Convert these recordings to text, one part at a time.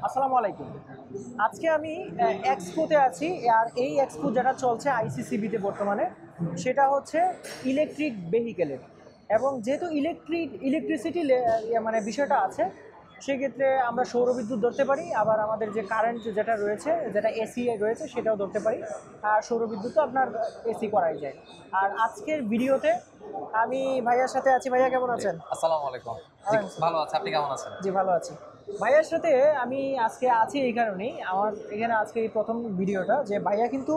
আসসালামু আলাইকুম। আজকে আমি এক্সপোতে আছি। আর এই এক্সপো যেটা চলছে আইসিসিবিতে বর্তমানে, সেটা হচ্ছে ইলেকট্রিক ভেহিকেলের। এবং যেহেতু ইলেকট্রিসিটি মানে বিষয়টা আছে, সেক্ষেত্রে আমরা সৌরবিদ্যুৎ ধরতে পারি, আবার আমাদের যে কারেন্ট যেটা রয়েছে, যেটা এসি রয়েছে, সেটাও ধরতে পারি। আর সৌরবিদ্যুৎও আপনার এসি করাই যায়। আর আজকের ভিডিওতে আমি ভাইয়ার সাথে আছি। ভাইয়া কেমন আছেন? আসসালামু আলাইকুম। জি, ভালো আছি। আপনি কেমন আছেন? জি, ভালো আছি। ভাইয়ার সাথে আমি আজকে আছি এই কারণেই, আমার এখানে আজকে এই প্রথম ভিডিওটা, যে ভাইয়া কিন্তু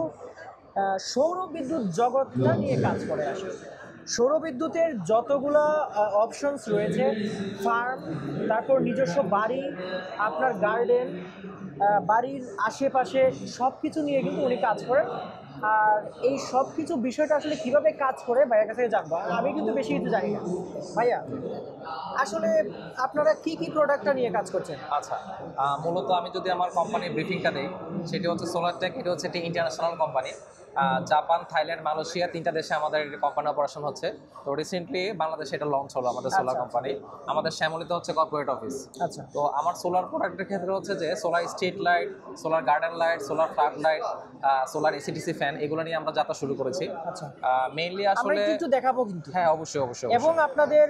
সৌরবিদ্যুৎ জগৎটা নিয়ে কাজ করে আসলে। সৌরবিদ্যুতের যতগুলো অপশনস রয়েছে, ফার্ম, তারপর নিজস্ব বাড়ি, আপনার গার্ডেন, বাড়ির আশেপাশে সব কিছু নিয়ে কিন্তু উনি কাজ করেন। আর এই সব কিছু বিষয়টা আসলে কিভাবে কাজ করে ভাইয়ার কাছে জানবো। আর আমি কিন্তু বেশি কিছু জানি না। ভাইয়া, আসলে আপনারা কি কি প্রোডাক্টটা নিয়ে কাজ করছেন? আচ্ছা, মূলত আমি যদি আমার কোম্পানির ব্রিফিংটা দিই, সেটি হচ্ছে সোলারটেক। এটা হচ্ছে একটি international company. Japan, Thailand, Malaysia 3টা দেশে আমাদের কোম্পানি অপারেশন হচ্ছে। তো রিসেন্টলি বাংলাদেশে এটা লঞ্চ হলো আমাদের সোলার আচ্ছা, কোম্পানি। আমাদের শ্যামলীতে হচ্ছে কর্পোরেট অফিস। আচ্ছা। তো আমার সোলার প্রোডাক্টের ক্ষেত্রে হচ্ছে যে solar street light, solar garden light, solar flat light, solar AC DC fan, এগুলো নিয়ে আমরা যাত্রা শুরু করেছি। আচ্ছা, মেইনলি আমরা আসলে একটু দেখাবো কিন্তু। হ্যাঁ, অবশ্যই অবশ্যই এবং অবশ্যই। আপনাদের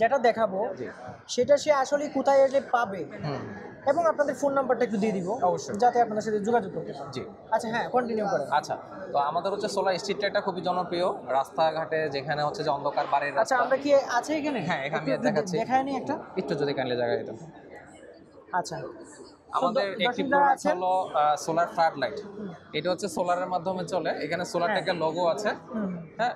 যেটা দেখাবো, জি। সেটা সে আসলে কোথায় এলে পাবে, হুম। এবং আপনাদের ফোন নাম্বারটা একটু দিয়ে দিব, অবশ্যই। যাতে আপনাদের সাথে যোগাযোগ করতে পারে। জি। আচ্ছা, হ্যাঁ, কন্টিনিউ করেন। আচ্ছা, তো আমাদের হচ্ছে সোলার স্ট্রিট লাইটটা খুবই জনপ্রিয় রাস্তাঘাটে, যেখানে হচ্ছে যে অন্ধকার বাড়ির আচ্ছা, রাস্তা। আমরা কি আছে এখানে? হ্যাঁ, এখানে আমি একটু দেখাচ্ছি। দেখায় নি একটা। একটু যদি কাইন্ডলি জায়গা এটা। আচ্ছা, আমাদের একটি দর্শক যারা প্রোডাক্ট আছেন, হলো সোলার ফ্ল্যাট লাইট। এটা হচ্ছে সোলারের মাধ্যমে চলে। এখানে সোলার হ্যাঁ। টেকের লোগো আছে। হুম, হ্যাঁ,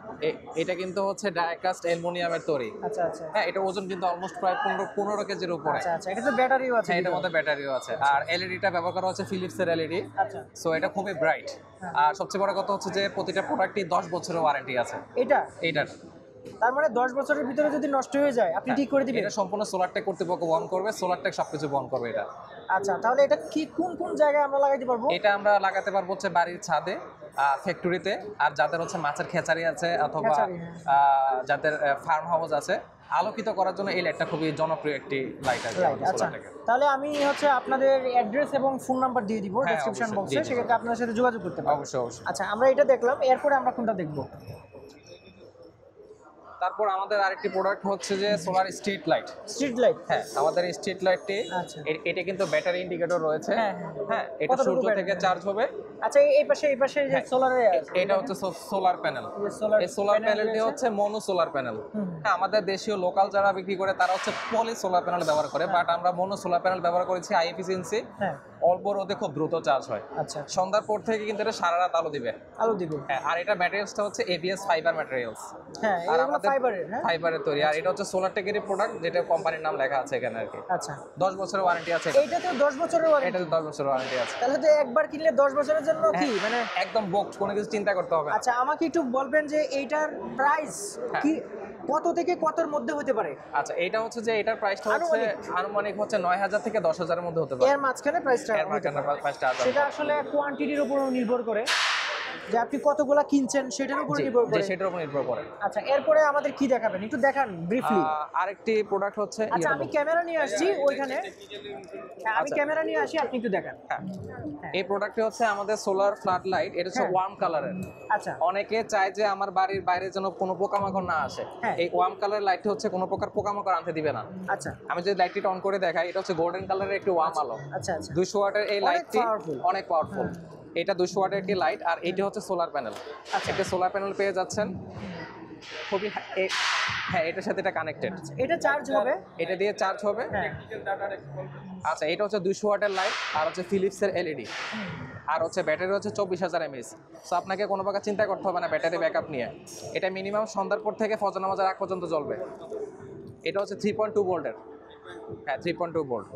এটা কিন্তু হচ্ছে ডাইকাস্ট অ্যালুমিনিয়ামের তৈরি। আচ্ছা আচ্ছা হ্যাঁ, এটা ওজন কিন্তু অলমোস্ট প্রায় 15 কেজির উপরে। আচ্ছা আচ্ছা, এটা তো ব্যাটারিও আছে হ্যাঁ, এটার ভিতরে। মধ্যে ব্যাটারিও আছে। আর এলইডিটা ব্যবহার করা হচ্ছে ফিলিপসের এলইডি। আচ্ছা, সো এটা খুবই ব্রাইট। হ্যাঁ। আর সবচেয়ে বড় কথা হচ্ছে যে প্রতিটা প্রোডাক্টই 10 বছরের ওয়ারেন্টি আছে। এটা এইটার তার মানে 10 বছরের ভিতরে যদি নষ্ট হয়ে যায়, আপনি ঠিক করে দিবেন? এটা সম্পূর্ণ সোলারটেক কর্তৃপক্ষ বহন করবে। সোলারটেক সবকিছু বহন করবে এটা। আচ্ছা, তাহলে এটা কি কোন কোন জায়গায় আমরা লাগাইতে পারবো? এটা আমরা লাগাতে পারবো হচ্ছে বাড়ির ছাদে, ফ্যাক্টরিতে, আর যাদের হচ্ছে মাছের খেচারি আছে অথবা খেচারি, হ্যাঁ। যাদের ফার্ম হাউস আছে, আলোকিত করার জন্য এই লাইটটা খুবই জনপ্রিয় একটি লাইট আর কি রাইট, আমাদের আচ্ছা। সোলারটেকের। তাহলে আমি হচ্ছে আপনাদের অ্যাড্রেস এবং ফোন নাম্বার দিয়ে দিব হ্যাঁ, ডেসক্রিপশন অবশ্যই। বক্সে, জি, জি। সেক্ষেত্রে আপনার সাথে যোগাযোগ করতে পারবো। অবশ্যই অবশ্যই। আচ্ছা, আমরা এটা দেখলাম, এরপরে আমরা কোনটা দেখবো? তারপর আমাদের আরেকটি প্রোডাক্ট হচ্ছে যে solar street light. Street light. হ্যাঁ, আমাদের স্ট্রিট লাইটটি আচ্ছা। এটা কিন্তু ব্যাটারি ইন্ডিকেটর রয়েছে। হ্যাঁ, হ্যাঁ। হ্যাঁ, এটা কতটুকু সূর্য battery? থেকে চার্জ হবে। আচ্ছা, এই পাশে যে হ্যাঁ, সোলারে এটা হচ্ছে সোলার প্যানেল। যে solar এই সোলার panel প্যানেলটি রয়েছে। হচ্ছে মনো সোলার প্যানেল। হুম। হ্যাঁ, আমাদের দেশীয় লোকাল যারা বিক্রি করে তারা হচ্ছে পলি সোলার প্যানেল ব্যবহার করে, বাট আমরা মনো সোলার প্যানেল ব্যবহার করেছি। হাই এফিসিয়েন্সি, হ্যাঁ, অল্প রোদে খুব দ্রুত চার্জ হয়। আচ্ছা, সন্ধ্যার পর থেকে কিন্তু এটা সারা রাত আলো দিবে। আলো দিবে। হ্যাঁ, আর এটা ম্যাটেরিয়ালসটা হচ্ছে এবিএস ফাইবার ম্যাটেরিয়ালস। হ্যাঁ, আর এগুলো আমাদের ফাইবারের। হ্যাঁ, ফাইবারের তৈরি। আর এটা হচ্ছে সোলারটেকেরই প্রোডাক্ট, যেটা কোম্পানির নাম লেখা আছে এখানে আর কি। আচ্ছা। 10 বছরের ওয়ারেন্টি আছে। এইটাতে 10 বছরের ওয়ারেন্টি? এটাতে 10 বছরের ওয়ারেন্টি আছে। তাহলে তো একবার কিনলে 10 বছরের জন্য কি হ্যাঁ, মানে? একদম বক্স, কোনো কিছু চিন্তা করতে হবে না। আচ্ছা, আমাকে একটু বলবেন যে এইটার প্রাইস হ্যাঁ। কি কত থেকে কতর মধ্যে হতে পারে? আচ্ছা, এটা হচ্ছে যে এটার প্রাইসটা হচ্ছে আনুমানিক হচ্ছে 9,000 থেকে 10,000 এর মধ্যে হতে পারে। এর মাঝখানে প্রাইসটা এর মাঝখানে প্রাইসটা আছে। সেটা আসলে কোয়ান্টিটির উপর নির্ভর করে, যে আপনি কতগুলা কিনছেন সেটার উপর নির্ভর যে করে। সেটার উপর নির্ভর করে। আচ্ছা, এরপরে আমাদের কি দেখাবেন একটু দেখান ব্রিফলি। আরেকটি প্রোডাক্ট হচ্ছে আচ্ছা, আমি ক্যামেরা নিয়ে আসছি ওইখানে। হ্যাঁ, আমি আচ্ছা। ক্যামেরা নিয়ে আসি, আপনি একটু দেখান। হ্যাঁ, এই প্রোডাক্টটি হচ্ছে আমাদের সোলার ফ্ল্যাট লাইট। এটা হচ্ছে হ্যাঁ। ওয়ার্ম কালারের। আচ্ছা, অনেকে চায় যে আমার বাড়ির বাইরে যেন কোনো পোকামাকড় না আসে। হ্যাঁ। এই ওয়ার্ম কালার লাইটটি হচ্ছে কোনো প্রকার পোকামাকড় আনতে দিবে না। আচ্ছা, আমি যদি লাইটটি অন করে দেখাই, এটা হচ্ছে গোল্ডেন কালারের একটি ওয়ার্ম আলো। আচ্ছা, আচ্ছা। 200 ওয়াটের এই অনেক লাইটটি powerful। অনেক পাওয়ারফুল। এটা 200 ওয়াটের একটি লাইট, আর এটা হচ্ছে সোলার প্যানেল। আচ্ছা। একটা সোলার প্যানেল পেয়ে যাচ্ছেন খুবই হ্যাঁ, এটার সাথে এটা কানেক্টেড। এটা চার্জ হবে? এটা দিয়ে চার্জ হবে। হ্যাঁ। আচ্ছা, এটা হচ্ছে 200 ওয়াটের লাইট, আর হচ্ছে ফিলিপসের এলইডি, আর হচ্ছে ব্যাটারি হচ্ছে 24,000 এমএএইচ। সো আপনাকে কোনো প্রকার চিন্তা করতে হবে না ব্যাটারি ব্যাকআপ নিয়ে। এটা মিনিমাম সন্ধ্যার পর থেকে ফজর নামাজের আগ পর্যন্ত জ্বলবে। এটা হচ্ছে 3.2 ভোল্টের। হ্যাঁ, 3.2 ভোল্ট।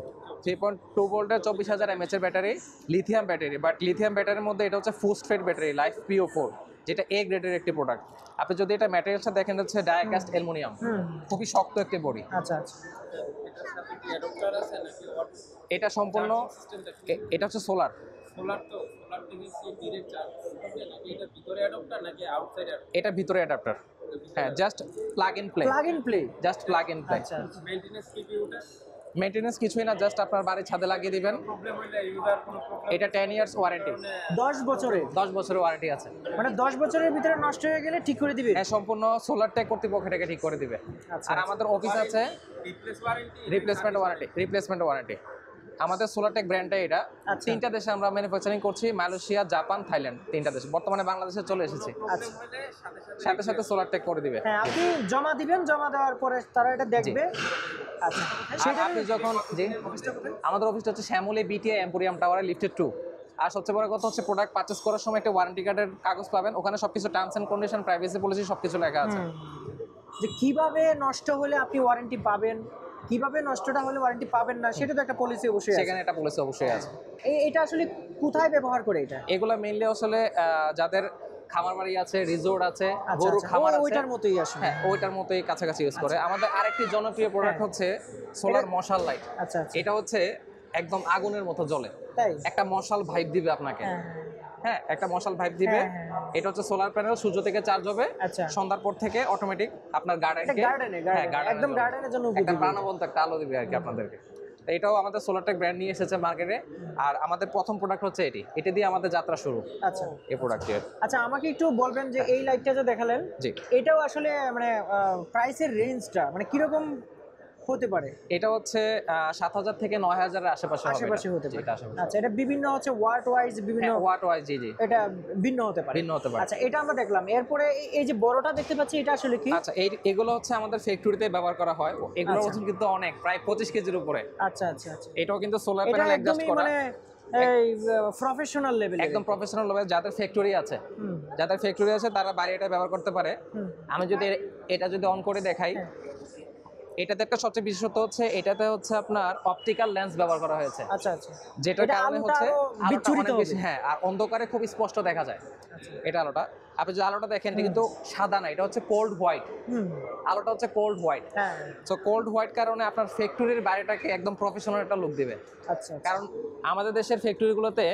3.2 ভোল্টের 24,000 এমএএইচ এর battery, lithium battery. But lithium ব্যাটারির মধ্যে এটা হচ্ছে ফোস্টফেট ব্যাটারি, লাইফ PO4, যেটা এ গ্রেডের একটি প্রোডাক্ট। আপনি যদি এটা ম্যাটেরিয়ালসটা দেখেন, হচ্ছে ডায়াকাস্ট অ্যালুমিনিয়াম, খুবই শক্ত একটি বডি। আচ্ছা, আচ্ছা। এটা সম্পূর্ণ এটা হচ্ছে সোলার। সোলার তো সোলার থেকে কি ডিরেক্ট চার্জ হবে নাকি এটা ভিতরে অ্যাডাপ্টার নাকি আউটসাইড অ্যাডাপ্টার? এটা ভিতরে অ্যাডাপ্টার। হ্যাঁ, just plug in play. Plug in play. Just plug in play. আচ্ছা, আচ্ছা। মেইনটেনেন্স কি কি ওটা? মেইনটেনেন্স কিছুই না, জাস্ট আপনার বাড়ির ছাদে লাগিয়ে দিবেন। প্রবলেম হইলে ইউজার কোনো প্রবলেম এটা 10 ইয়ার্স ওয়ারেন্টি, 10 বছরে 10 বছরের ওয়ারেন্টি আছে। মানে 10 বছরের ভিতরে নষ্ট হয়ে গেলে ঠিক করে দিবে? হ্যাঁ, সম্পূর্ণ সোলার টেক কর্তৃপক্ষ এটাকে ঠিক করে দিবে। আচ্ছা, আর আমাদের অফিস আছে রিপ্লেসমেন্ট ওয়ারেন্টি। আমাদের সোলারটেক ব্র্যান্ডটা এটা আচ্ছা। 3টা দেশে আমরা ম্যানুফ্যাকচারিং করছি, মালয়েশিয়া, জাপান, থাইল্যান্ড, 3টা দেশ। বর্তমানে বাংলাদেশে চলে এসেছি, আচ্ছা সাথে সাথে সোলারটেক করে দিবে। হ্যাঁ, আপনি জমা দিবেন, জমা দেওয়ার পরে তারা এটা দেখবে। আচ্ছা আর সেটা আপনি যখন আমাদের অফিসটা হচ্ছে শ্যামলী বিটিআই এম্পোরিয়াম টাওয়ারে লিফটেড 2। আর সবচেয়ে বড় কথা হচ্ছে প্রোডাক্ট পারচেজ করার সময় একটা ওয়ারেন্টি কার্ডের কাগজ পাবেন, ওখানে সবকিছু terms and condition, privacy policy সবকিছু লেখা আছে। যে কিভাবে নষ্ট হলে আপনি ওয়ারেন্টি পাবেন, কিভাবে নষ্টটা হলে ওয়ারেন্টি পাবেন না, সেটা তো একটা পলিসি অবশ্যই আছে। সেখানে একটা পলিসি অবশ্যই আছে। এটা আসলে কোথায় ব্যবহার করে এটা? এগুলা মেইনলি আসলে যাদের খামার বাড়ি আছে, রিসোর্ট আছে, আচ্ছা, গরু আচ্ছা, খামার আছে, ওইটার মতোই আসলে। হ্যাঁ ওইটার মতোই কাছাকাছি ইউজ করে। আমাদের আরেকটি জনপ্রিয় প্রোডাক্ট হ্যাঁ। হচ্ছে সোলার এটা- মশাল লাইট। আচ্ছা আচ্ছা এটা হচ্ছে একদম আগুনের মতো জ্বলে, তাই? একটা মশাল ভাইব দিবে আপনাকে। হ্যাঁ, হ্যাঁ, একটা মশাল ভাইব দিবে। হ্যাঁ, হ্যাঁ। এটা হচ্ছে সোলার প্যানেল, সূর্য থেকে চার্জ হবে, আচ্ছা। সন্ধ্যার পর থেকে অটোমেটিক আপনার এটা গার্ডেনকে, গার্ডেনে একদম গার্ডেনের জন্য একটা উপযোগী। প্রাণবন্ত একটা আলো দিবে আর কি আপনাদেরকে। তো এটাও আমাদের সোলারটেক ব্র্যান্ড নিয়ে এসেছে মার্কেটে। আর আমাদের প্রথম প্রোডাক্ট হচ্ছে এটা দিয়ে আমাদের যাত্রা শুরু, আচ্ছা এই প্রোডাক্টটি। আচ্ছা, আমাকে একটু বলবেন যে এই লাইটটা যে দেখালেন, জি, এটাও আসলে মানে প্রাইসের রেঞ্জটা মানে কিরকম হতে পারে? এটা হচ্ছে 7,000 থেকে 9,000 এর আশেপাশে হবে। আশেপাশে এটা। হতে জি, পারে। এটা আশেপাশে। আচ্ছা, এটা বিভিন্ন হচ্ছে ওয়াট ওয়াইজ বিভিন্ন ওয়াট ওয়াইজ, জি জি, এটা ভিন্ন হতে পারে। ভিন্ন হতে পারে। আচ্ছা, এটা আমরা দেখলাম। এরপরে এই যে বড়টা দেখতে পাচ্ছি, এটা আসলে কি? আচ্ছা, এগুলো হচ্ছে আমাদের ফ্যাক্টরিতে ব্যবহার করা হয়। এগুলোর আচ্ছা। ওজন কিন্তু অনেক, প্রায় 25 কেজির উপরে। আচ্ছা আচ্ছা আচ্ছা, এটাও কিন্তু সোলার এটা প্যানেল অ্যাডজাস্ট একদমই করা, মানে এই প্রফেশনাল লেভেল, একদম প্রফেশনাল লেভেল। যাদের ফ্যাক্টরি আছে, তারা বাইরে এটা ব্যবহার করতে পারে। আমি যদি এটা অন করে দেখাই, হ্যাঁ। এটাতে একটা সবচেয়ে বিশেষত্ব হচ্ছে এটাতে হচ্ছে আপনার অপটিক্যাল লেন্স ব্যবহার করা হয়েছে, আচ্ছা আচ্ছা, যেটার এটা কারণে আলোটা হচ্ছে আরো আলোটা বিচ্ছুরিত অনেক বেশি, হবে। হ্যাঁ, আর অন্ধকারে খুব স্পষ্ট দেখা যায়। এটা আলোটা, আপনি যে আলোটা দেখেন এটা কিন্তু সাদা না, এটা হচ্ছে কোল্ড হোয়াইট। আলোটা হচ্ছে কোল্ড হোয়াইট। হ্যাঁ, সো কোল্ড হোয়াইট কারণে আপনার ফ্যাক্টরির বাইরেটাকে একদম প্রফেশনাল একটা লুক দিবে। আচ্ছা কারণ আমাদের দেশের ফ্যাক্টরিগুলোতে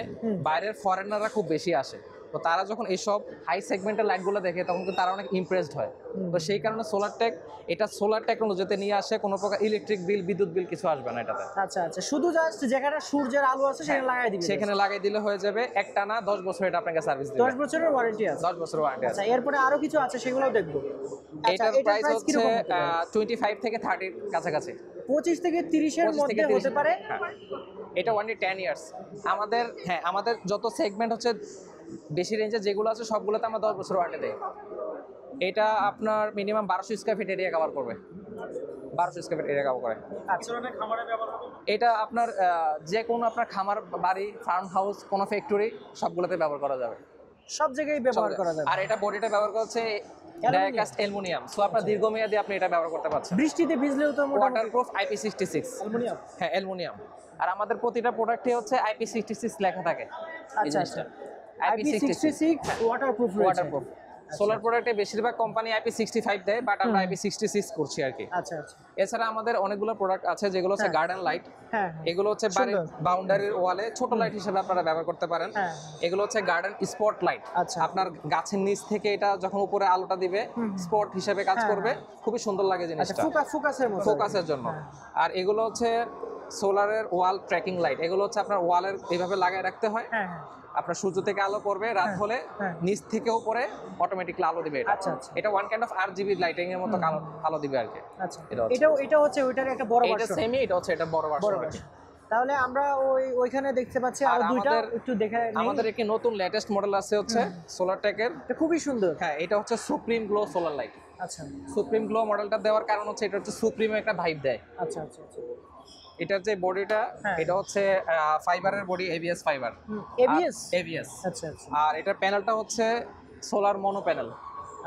বাইরের ফরেনাররা খুব বেশি আসে, তো তারা যখন এইসব হাই সেগমেন্টের লাইটগুলো দেখে তখন কিন্তু তারা অনেক ইমপ্রেসড হয়। তো সেই কারণে সোলার টেকনোলজিতে নিয়ে আসে, কোনো প্রকার ইলেকট্রিক বিল, বিদ্যুৎ বিল কিছু আসবে না এটাতে। আচ্ছা আচ্ছা, শুধু জাস্ট যেখানে সূর্যের আলো আছে সেখানে লাগাই দিবেন, সেখানে লাগাই দিলে হয়ে যাবে, একটানা 10 বছর এটা আপনাকে সার্ভিস দিবে। 10 বছরের ওয়ারেন্টি আছে। 10 বছর ওয়ারেন্টি আছে। আচ্ছা, এরপরে আরো কিছু আছে, সেগুলোও দেখবো। আচ্ছা, এটার প্রাইস হচ্ছে কিরকম হতে পারে? 25 থেকে 30 কাছাকাছি। 25 থেকে 30 এর 25 মধ্যে থেকে 30 হতে পারে। হ্যাঁ। এটা অনলি 10 ইয়ার্স। আমাদের যত সেগমেন্ট হচ্ছে বেশি রেঞ্জে যেগুলো আছে সবগুলোতে আমরা 10 বছর ওয়ারেন্টি দেই। এটা আপনার minimum 1200 square feet area cover করবে, 1200 স্কয়ার ফিট এরিয়া কভার করে। আচ্ছা, এটা আপনার যে কোনো আপনার খামার বাড়ি, ফার্ম হাউস, কোনো ফ্যাক্টরি সবগুলোতে ব্যবহার করা যাবে, সব জায়গায় ব্যবহার করা যাবে। আর এটা বডিটা ব্যবহার করছে ডাইকাস্ট অ্যালুমিনিয়াম। সো আপনার দীর্ঘমেয়াদী আপনি এটা ব্যবহার করতে পারছেন। বৃষ্টিতে ভিজলেও তো মোটামুটি ওয়াটারপ্রুফ IP66 অ্যালুমিনিয়াম। হ্যাঁ, অ্যালুমিনিয়াম। আর আমাদের প্রতিটা প্রোডাক্টে হচ্ছে IP66 লেখা থাকে। আচ্ছা আচ্ছা, IP66 IP66 ওয়াটারপ্রুফ রয়েছে। ওয়াটারপ্রুফ। সোলার প্রোডাক্টে বেশিরভাগ কোম্পানি IP65 দেয়, বাট আমরা IP66 করছি আর কি। আচ্ছা আচ্ছা, এছাড়া আমাদের অনেকগুলো প্রোডাক্ট আছে যেগুলো হচ্ছে গার্ডেন লাইট। হ্যাঁ এগুলো হচ্ছে বাড়ির সুন্দর। বাউন্ডারির ওয়ালে ছোট লাইট হিসেবে আপনারা ব্যবহার করতে পারেন। হ্যাঁ। এগুলো হচ্ছে গার্ডেন স্পট লাইট। আচ্ছা। আপনার গাছের নিচ থেকে এটা যখন উপরে আলোটা দিবে, স্পট হিসেবে কাজ হ্যাঁ, করবে, খুবই সুন্দর লাগে আচ্ছা, জিনিসটা, ফোকাসের মতো। ফোকাসের জন্য। আর এগুলো হচ্ছে সোলারের ওয়াল ট্র্যাকিং লাইট। এগুলো হচ্ছে আপনার ওয়ালের এইভাবে লাগায় রাখতে হয়, হ্যাঁ হ্যাঁ, আপনার সূর্য থেকে আলো পড়বে, রাত হলে হ্যাঁ। নিচ থেকে উপরে অটোমেটিকলি আলো দিবে। এটা আচ্ছা, আচ্ছা। এটা one kind of RGB lighting এর মতো আলো দিবে আর কি। আচ্ছা, এটা হচ্ছে- এটা হচ্ছে ওইটার একটা বড় এটা ভার্সন। সেমই, এটা হচ্ছে এটা বড় বড় ভার্সন। ভার্সন। তাহলে আমরা ওইখানে দেখতে পাচ্ছি আর আর দুইটা, আমাদের- একটু দেখে নেই। আমাদের একটি নতুন লেটেস্ট মডেল আছে হচ্ছে সোলার টেকের। এটা খুবই সুন্দর। হ্যাঁ, এটা হচ্ছে সুপ্রিম গ্লো সোলার লাইট। আচ্ছা সুপ্রিম গ্লো মডেলটা দেওয়ার কারণ হচ্ছে এটা হচ্ছে সুপ্রিম একটা ভাইব দেয়। আচ্ছা আচ্ছা আচ্ছা, এটার যে বডিটা, হ্যাঁ। এটা হচ্ছে ফাইবারের body, ABS fibre. ABS। ABS। আচ্ছা আচ্ছা আর এটার প্যানেলটা হচ্ছে সোলার মনো প্যানেল।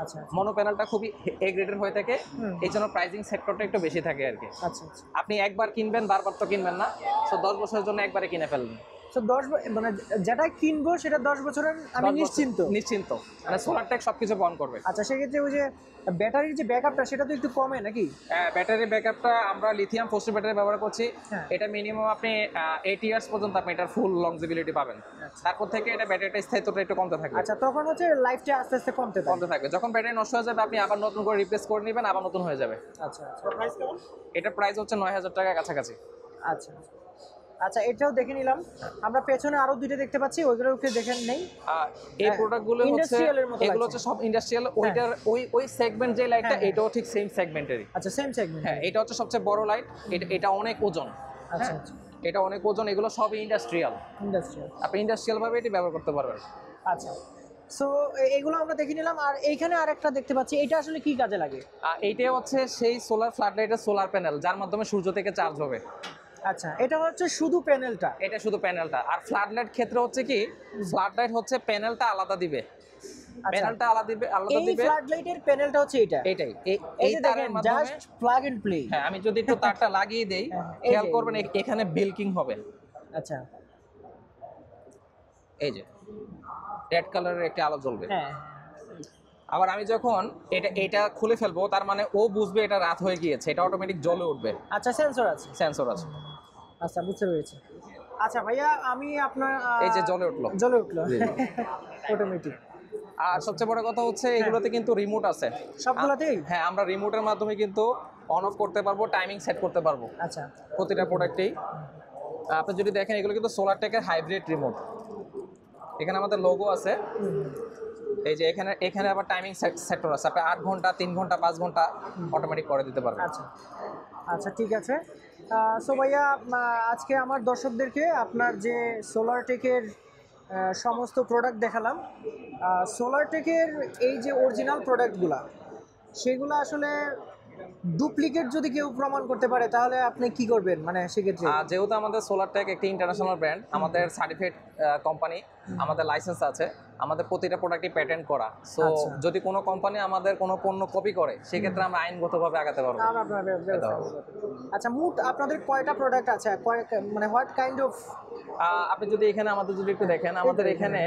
আচ্ছা মনো প্যানেলটা খুবই এ গ্রেডের হয়ে থাকে, এই জন্য প্রাইসিং সেক্টরটা একটু বেশি থাকে আর কি। আচ্ছা আচ্ছা। আপনি একবার কিনবেন, বারবার তো কিনবেন না, তো 10 বছরের জন্য একবারে কিনে ফেলবেন। তো 10 মানে যেটা কিনবো সেটা 10 বছরের আমি 10 বছর নিশ্চিন্ত। নিশ্চিন্ত, মানে সোলার টেক সবকিছু বহন করবে। আচ্ছা, সেক্ষেত্রে ওই যে ব্যাটারির যে ব্যাকআপটা সেটা তো একটু কমে নাকি? ব্যাটারি ব্যাকআপটা আমরা লিথিয়াম ফসফেট ব্যাটারি ব্যবহার করছি। হ্যাঁ। এটা মিনিমাম আপনি 8 ইয়ার্স পর্যন্ত আপনি এটার ফুল লংজিবিলিটি পাবেন। তারপর থেকে এটা ব্যাটারিটা স্থায়িত্বটা একটু কমতে থাকবে। আচ্ছা, তখন হচ্ছে লাইফটা আস্তে আস্তে কমতে থাকে। কমতে থাকবে, যখন ব্যাটারি নষ্ট হয়ে যাবে আপনি আবার নতুন করে রিপ্লেস করে নেবেন, আবার নতুন হয়ে যাবে। আচ্ছা আচ্ছা, প্রাইস কেমন? এটার প্রাইস হচ্ছে 9,000 টাকা কাছাকাছি। আচ্ছা আচ্ছা, এটাও দেখে নিলাম। আমরা পেছনে আরো দুইটা দেখতে পাচ্ছি, ওইগুলো একটু দেখে নেই। এই হ্যাঁ, প্রোডাক্টগুলো হচ্ছে industrial এর মতো এগুলো লাগছে। হচ্ছে সব ইন্ডাস্ট্রিয়াল, ওইটার ওই সেগমেন্ট যে লাইটটা হ্যাঁ, হ্যাঁ। এটাও ঠিক সেম সেগমেন্টেরই। আচ্ছা, সেম সেগমেন্ট। হ্যাঁ, এটা হচ্ছে সবচেয়ে বড় লাইট, এটা অনেক ওজন। আচ্ছা হ্যাঁ, আচ্ছা, এটা অনেক ওজন, এগুলো সবই ইন্ডাস্ট্রিয়াল। ইন্ডাস্ট্রিয়াল। আপনি ইন্ডাস্ট্রিয়াল ভাবে এটি ব্যবহার করতে পারবেন। আচ্ছা, সো এগুলো আমরা দেখে নিলাম। আর এইখানে আরেকটা দেখতে পাচ্ছি, এটা আসলে কি কাজে লাগে? এইটা হচ্ছে সেই সোলার ফ্ল্যাট লাইটের সোলার প্যানেল, যার মাধ্যমে সূর্য থেকে চার্জ হবে। আচ্ছা, এটা হচ্ছে শুধু প্যানেলটা? এটা শুধু প্যানেলটা। আর ফ্ল্যাট লাইট ক্ষেত্রে হচ্ছে কি, ফ্ল্যাট লাইট হচ্ছে প্যানেলটা আলাদা দিবে, প্যানেলটা আলাদা এই দিবে। ফ্ল্যাট লাইটের প্যানেলটা হচ্ছে এটা? এটাই এই এই যে তারের দেখেন, মাধ্যমে। Just plug and play. হ্যাঁ, আমি যদি একটু তারটা লাগিয়ে দেই, হ্যাঁ, এই খেয়াল যে। করবেন এখানে বিল্কিং হবে। আচ্ছা, এই যে রেড কালারের একটা আলো জ্বলবে। হ্যাঁ। আবার আমি যখন এটা খুলে ফেলবো, তার মানে ও বুঝবে এটা রাত হয়ে গিয়েছে, এটা অটোমেটিক জ্বলে উঠবে, আচ্ছা, সেন্সর আছে? সেন্সর আছে। আচ্ছা, বুঝতে পেরেছি। আচ্ছা ভাইয়া, আমি আপনার এই যে জ্বলে উঠলো। জ্বলে উঠলো অটোমেটিক। আর সবচেয়ে বড় কথা হচ্ছে এগুলোতে কিন্তু রিমোট আছে সবগুলোতেই? হ্যাঁ, আমরা রিমোটের মাধ্যমে কিন্তু অন অফ করতে পারবো, টাইমিং সেট করতে পারবো আচ্ছা, প্রতিটা প্রোডাক্টেই। আপনি যদি দেখেন, এগুলো কিন্তু সোলার টেকের হাইব্রিড রিমোট। এখানে আমাদের লোগো আছে। এই যে এখানে আবার টাইমিং সেক্টর আছে, আপনি 8 ঘন্টা, 3 ঘন্টা, 5 ঘন্টা অটোমেটিক করে দিতে পারবেন। আচ্ছা আচ্ছা, ঠিক আছে। সো ভাইয়া, আজকে আমার দর্শকদেরকে আপনার যে সোলার টেকের সমস্ত প্রোডাক্ট দেখালাম। সোলার টেকের এই যে অরিজিনাল প্রোডাক্টগুলা, সেগুলো আসলে ডুপ্লিকেট যদি কেউ প্রমাণ করতে পারে, তাহলে আপনি কি করবেন মানে সেক্ষেত্রে? যেহেতু আমাদের সোলার টেক একটি ইন্টারন্যাশনাল ব্র্যান্ড, আমাদের সার্টিফাইড কোম্পানি, আমাদের লাইসেন্স আছে, আমাদের প্রতিটা প্রোডাক্টই প্যাটেন্ট করা। সো আচ্ছা। যদি কোনো কোম্পানি আমাদের কোনো পণ্য কপি করে, সেক্ষেত্রে আমরা আইনগতভাবে আগাতে পারবো। আচ্ছা, মোট আপনাদের কয়টা প্রোডাক্ট আছে, মানে হোয়াট কাইন্ড অফ? আপনি যদি এখানে আমাদের যদি একটু দেখেন, আমাদের এখানে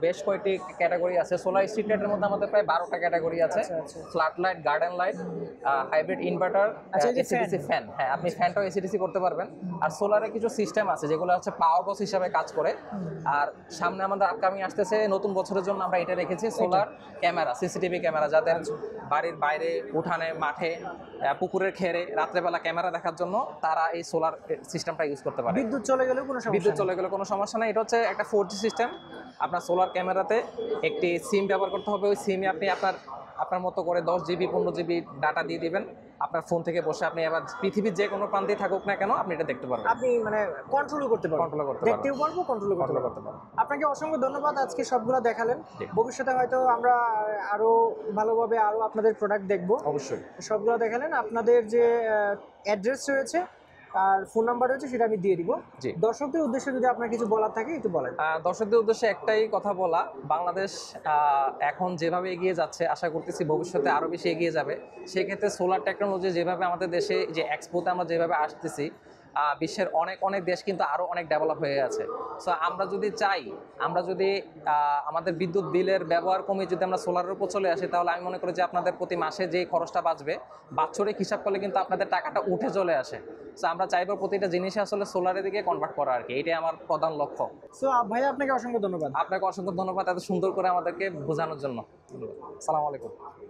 বেশ কয়েকটি ক্যাটাগরি আছে। সোলার স্ট্রিট লাইটের মধ্যে আমাদের প্রায় 12টা ক্যাটাগরি আছে। আচ্ছা, আচ্ছা। Flat light, garden light, hybrid inverter, আচ্ছা, এই যে এসিডিসি ফ্যান। হ্যাঁ, আপনি ফ্যানটাও এসিডিসি করতে পারবেন। আর সোলারে কিছু সিস্টেম আছে যেগুলো হচ্ছে পাওয়ার বক্স হিসাবে কাজ করে। আর সামনে আমাদের আপকামিং আসতেছে নতুন বছরের জন্য আমরা এটা রেখেছি সোলার ক্যামেরা, সিসিটিভি ক্যামেরা, যাদের বাড়ির বাইরে, উঠানে, মাঠে, পুকুরের ঘেরে রাত্রেবেলা ক্যামেরা দেখার জন্য তারা এই সোলার সিস্টেমটা ইউজ করতে পারে। বিদ্যুৎ চলে গেলেও কোনো সমস্যা? বিদ্যুৎ চলে গেলে কোনো সমস্যা নেই। এটা হচ্ছে একটা 4G সিস্টেম। আপনার সোলার ক্যামেরাতে একটি সিম ব্যবহার করতে হবে। ওই সিমে আপনি আপনার মতো করে 10 জিবি 15 জিবি ডাটা দিয়ে দিবেন। আপনার ফোন থেকে বসে আপনি এবার পৃথিবীর যে কোনো প্রান্তে থাকুক না কেন, আপনি এটা দেখতে পারবেন। আপনি মানে কন্ট্রোলও করতে পারবেন? কন্ট্রোল করতে পারবেন, দেখতেও পারবো, কন্ট্রোলও করতে করতে পারবো। পারবেন। আপনাকে অসংখ্য ধন্যবাদ, আজকে সবগুলো দেখালেন। জি। ভবিষ্যতে হয়তো আমরা আরো ভালোভাবে আরো আপনাদের প্রোডাক্ট দেখবো। অবশ্যই। সবগুলো দেখালেন। আপনাদের যে অ্যাড্রেস রয়েছে আর ফোন নাম্বার রয়েছে, সেটা আমি দিয়ে দিব। জি। দর্শকদের উদ্দেশ্যে যদি আপনার কিছু বলার থাকে একটু বলেন। দর্শকদের উদ্দেশ্যে একটাই কথা বলা, বাংলাদেশ এখন যেভাবে এগিয়ে যাচ্ছে, আশা করতেছি ভবিষ্যতে আরও বেশি এগিয়ে যাবে। সেক্ষেত্রে সোলার টেকনোলজি যেভাবে আমাদের দেশে যে এক্সপোতে আমরা যেভাবে আসতেছি, বিশ্বের অনেক দেশ কিন্তু আরও অনেক ডেভেলপ হয়ে গেছে। সো আমরা যদি চাই, আমরা যদি আমাদের বিদ্যুৎ বিলের ব্যবহার কমিয়ে যদি আমরা সোলারের উপর চলে আসি, তাহলে আমি মনে করি যে আপনাদের প্রতি মাসে যে খরচটা বাঁচবে, বাৎসরিক হিসাব করলে কিন্তু আপনাদের টাকাটা উঠে চলে আসে। সো আমরা চাইবো প্রতিটা জিনিসে আসলে সোলারের দিকে কনভার্ট করা আর কি, এটাই আমার প্রধান লক্ষ্য। সো ভাইয়া, আপনাকে অসংখ্য ধন্যবাদ। আপনাকে অসংখ্য ধন্যবাদ এত সুন্দর করে আমাদেরকে বোঝানোর জন্য। আসসালামু আলাইকুম।